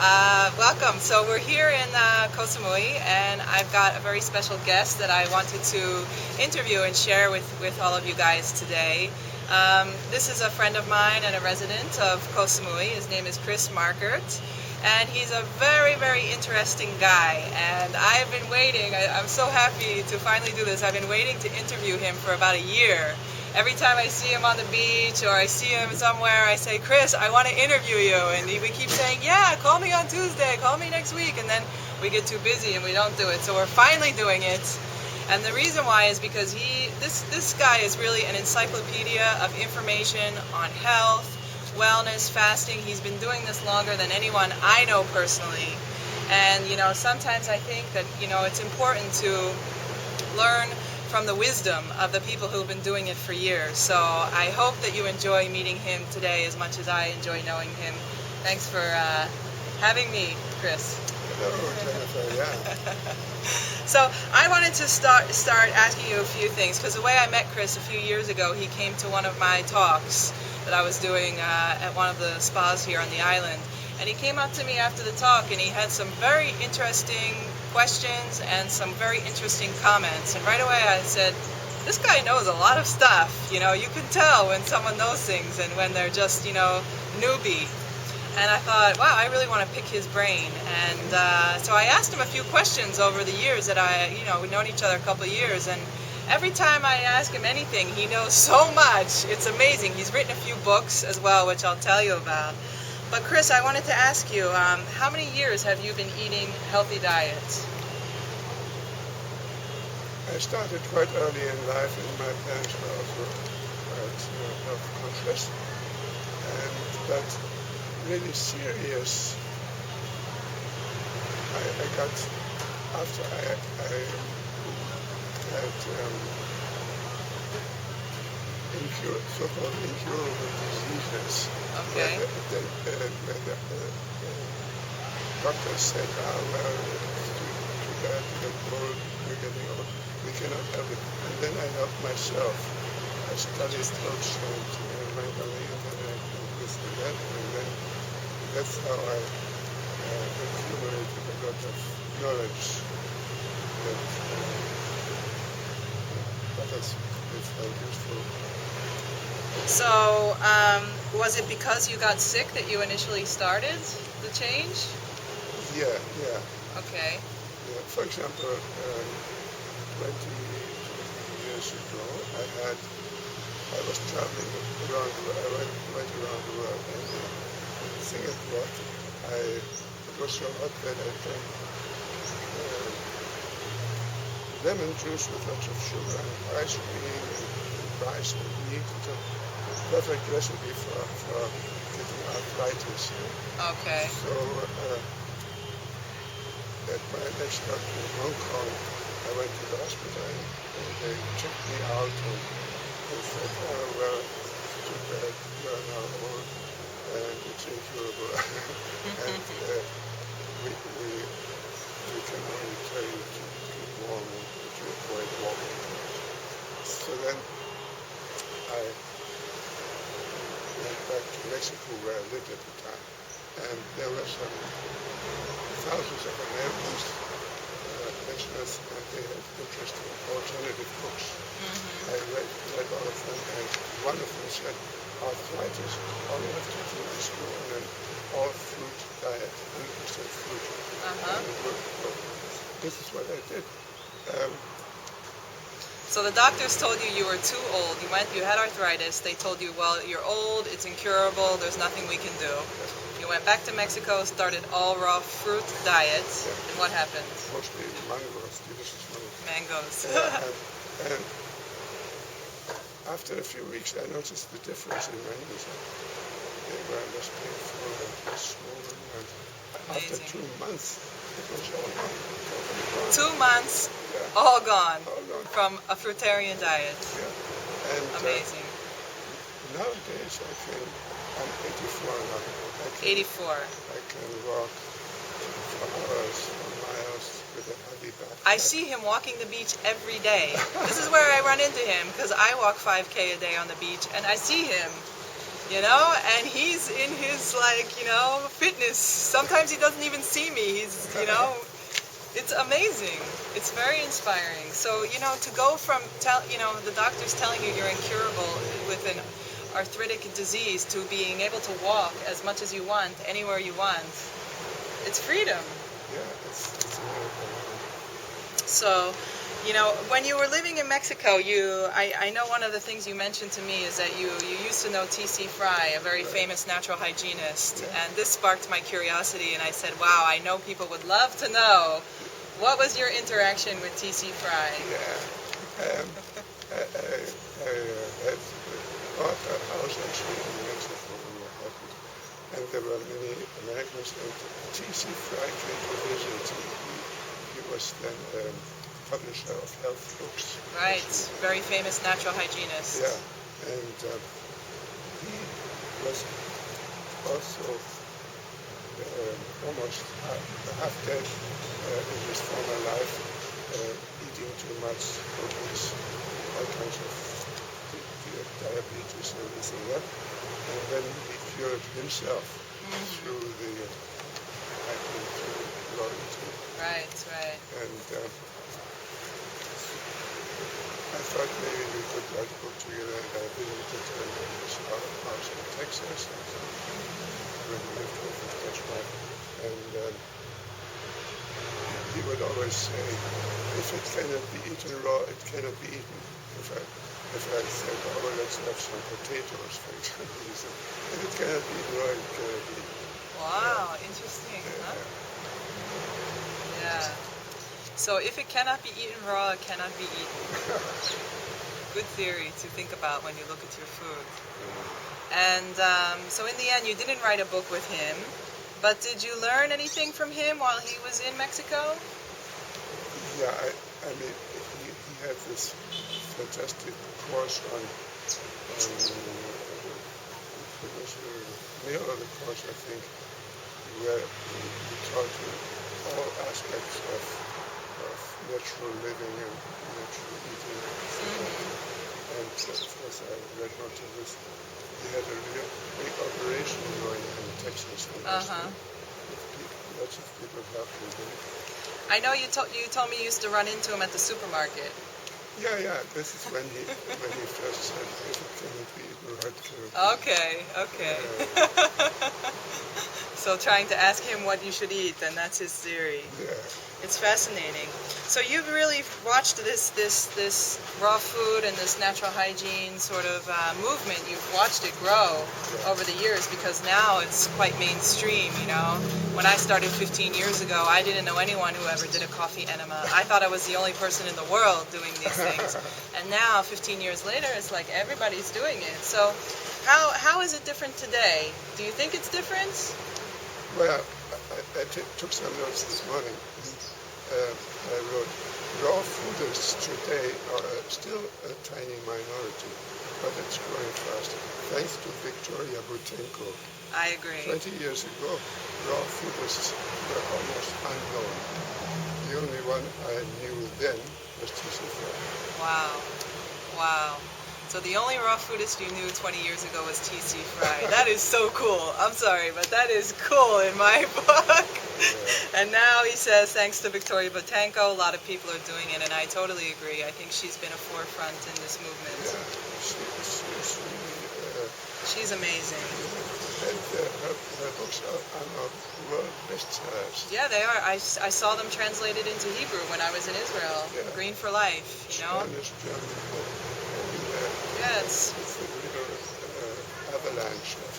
Welcome. So we're here in Koh Samui, and I've got a very special guest that I wanted to interview and share with all of you guys today. This is a friend of mine and a resident of Koh Samui. His name is Chris Markert, and he's a very, very interesting guy. And I've been waiting. I'm so happy to finally do this. I've been waiting to interview him for about a year. Every time I see him on the beach or I see him somewhere, I say, Chris, I want to interview you. And we keep saying, yeah, call me on Tuesday, call me next week. And then we get too busy and we don't do it. So we're finally doing it. And the reason why is because this guy is really an encyclopedia of information on health, wellness, fasting. He's been doing this longer than anyone I know personally. And, sometimes I think that, it's important to learn from the wisdom of the people who've been doing it for years. So I hope that you enjoy meeting him today as much as I enjoy knowing him. Thanks for having me, Chris. Hello, Jennifer. Yeah. So I wanted to start asking you a few things, because the way I met Chris a few years ago, he came to one of my talks that I was doing at one of the spas here on the island. And he came up to me after the talk and he had some very interesting questions and some very interesting comments. And right away I said, this guy knows a lot of stuff. You can tell when someone knows things and when they're just, newbie. And I thought, wow, I really want to pick his brain. And so I asked him a few questions over the years that we've known each other a couple of years. And every time I ask him anything, he knows so much. It's amazing. He's written a few books as well, which I'll tell you about. But Chris, I wanted to ask you, how many years have you been eating healthy diets? I started quite early in life, and my parents were also quite health conscious. But really serious, I got after I had so-called incurable diseases. Okay. When the doctor said, well, it's too bad, you're getting old, we cannot have it. And then I helped myself. I studied books and mentally, and then I did this and that, and then that's how I accumulated a lot of knowledge that is very useful. So, was it because you got sick that you initially started the change? Yeah. Okay. Yeah. For example, 20 years ago, I was traveling around the world. I went around the world, and the thing is what it was so hot that I drank lemon juice with lots of sugar and ice cream and rice and meat. It's a perfect recipe for getting arthritis. Okay. So at my next doctor in Hong Kong, I went to the hospital and they checked me out and they said, oh, well, it's too bad, you are now old and it's incurable. And we can only tell you to keep warm and to avoid walking. So then I went back to Mexico where I lived at the time. And there were some thousands of Americans, listeners, and they had interesting alternative books. I read all of them, and one of them said, arthritis, all you have to do is go on an all-fruit diet, 100% fruit. This is what I did. So the doctors told you were too old. You had arthritis. They told you, well, you're old, it's incurable, there's nothing we can do. You went back to Mexico, started all raw fruit diet, and what happened? Mostly mangoes, delicious Mangoes. And after a few weeks, I noticed the difference in my knees. They were less painful and less swollen. And after 2 months, it was all gone. 2 months, Yeah. all gone All gone. from a fruitarian diet. Yeah. And Amazing. Nowadays, I'm 84 now. 84. I can walk for hours, for miles with a heavy backpack. I see him walking the beach every day. This is where I run into him, because I walk 5K a day on the beach, and I see him. you know, and he's in his, like, you know, fitness. Sometimes he doesn't even see me. He's, you know, it's amazing. It's very inspiring. So, you know, to go from, you know, the doctors telling you you're incurable with an arthritic disease to being able to walk as much as you want, anywhere you want, it's freedom. Yeah, it's a miracle. So, you know, when you were living in Mexico, I know one of the things you mentioned to me is that you used to know T.C. Fry, a very famous natural hygienist, and this sparked my curiosity, and I said, wow, I know people would love to know, what was your interaction with T.C. Fry? Yeah, I had bought a house actually in Mexico when I happened, and there were many Americans, and T.C. Fry came to visit. He was then publisher of health books. Right, very famous natural hygienist. Yeah, and he was also almost half dead in his former life, eating too much, obese, all kinds of diabetes and this and that. And then he cured himself through the hiking through raw eating. Right, right. And I thought maybe we could write a book together. I visited his house in Texas when we lived with his wife. And he would always say, if it cannot be eaten raw, it cannot be eaten. If I said, oh, well, let's have some potatoes, for example, he said, if it cannot be eaten raw, it cannot be eaten. Wow, interesting, huh? Yeah. So if it cannot be eaten raw, it cannot be eaten. Good theory to think about when you look at your food. And so in the end, you didn't write a book with him, but did you learn anything from him while he was in Mexico? Yeah, I mean, he had this fantastic course on it was the middle of the course, I think, where he taught you all aspects of natural living and natural eating. And of course I read much of this. He had a real big operation going in Texas. Lots of people helped him with it. I know you told me you used to run into him at the supermarket. Yeah. This is when he first said, if it cannot be eaten right, cannot be. Okay. So trying to ask him what you should eat, and that's his theory. Yeah. It's fascinating. So you've really watched this raw food and this natural hygiene sort of movement. You've watched it grow over the years, because now it's quite mainstream, you know. When I started 15 years ago, I didn't know anyone who ever did a coffee enema. I thought I was the only person in the world doing these things. And now, 15 years later, it's like everybody's doing it. So how is it different today? Do you think it's different? Well, I took some notes this morning. I wrote, raw foodists today are still a tiny minority, but it's growing fast, thanks to Victoria Butenko. I agree. 20 years ago, raw foodists were almost unknown. The only one I knew then was T.C. Fry. Wow. So the only raw foodist you knew 20 years ago was T.C. Fry. That is so cool. I'm sorry, but that is cool in my book. Yeah. And now he says, thanks to Victoria Butenko, a lot of people are doing it, and I totally agree. I think she's been a forefront in this movement. Yeah, she's really... she's amazing. And her books are now world bestsellers. Yeah, they are. I saw them translated into Hebrew when I was in Israel. Yeah. Green for Life, you know? Spanish, German, yeah, it's a real avalanche of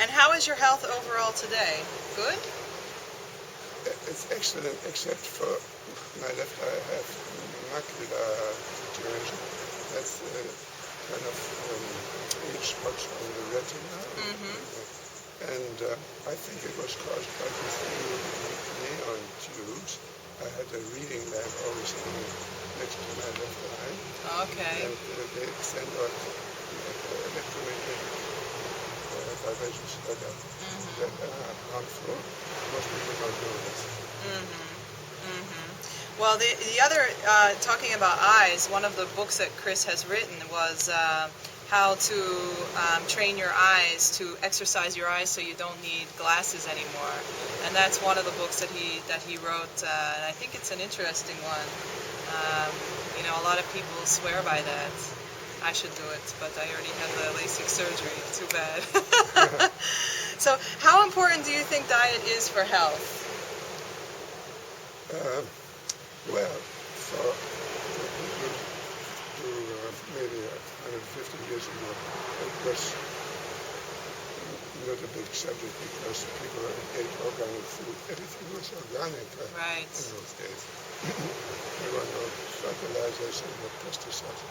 And how is your health overall today? Good? It's excellent, except for my left eye. I have macular degeneration. That's kind of age spots on the retina. And I think it was caused by these new neon tubes. I had a reading lamp always next to my left eye. Okay. And they send out electromagnetic vibrations that are harmful. Most people don't know this. Well, the other, talking about eyes, one of the books that Chris has written was how to train your eyes to exercise your eyes so you don't need glasses anymore. And that's one of the books that he wrote, and I think it's an interesting one. You know, a lot of people swear by that. I should do it, but I already had the LASIK surgery. Too bad. So, how important do you think diet is for health? Well, for people who maybe 150 years ago, it was not a big subject because people ate organic food. Everything was organic Right. in those days. There were no fertilizers and no pesticides.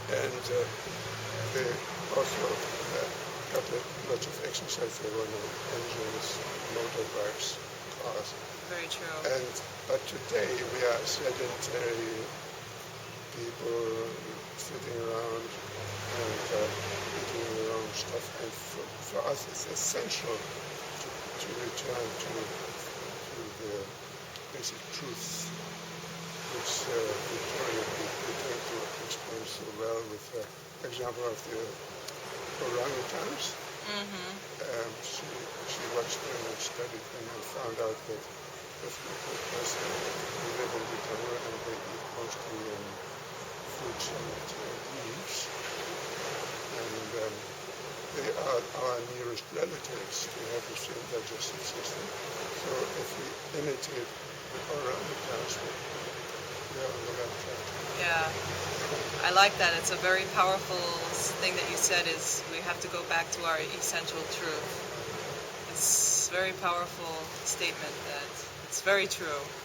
And they also got lots of exercise. There were no engines, motorbikes, cars. Very true. But today we are sedentary people sitting around and eating the wrong stuff. And for us, it's essential to return to the basic truths which Fruitarian began to explain so well with the example of the orangutans. She watched them and studied them and found out that if a person who live in the jungle and they eat mostly fruits and leaves, and they are our nearest relatives. They have the same digestive system. So if we imitate the orangutans, we are on the right track. Yeah, I like that. It's a very powerful thing that you said is we have to go back to our essential truth. It's a very powerful statement that it's very true.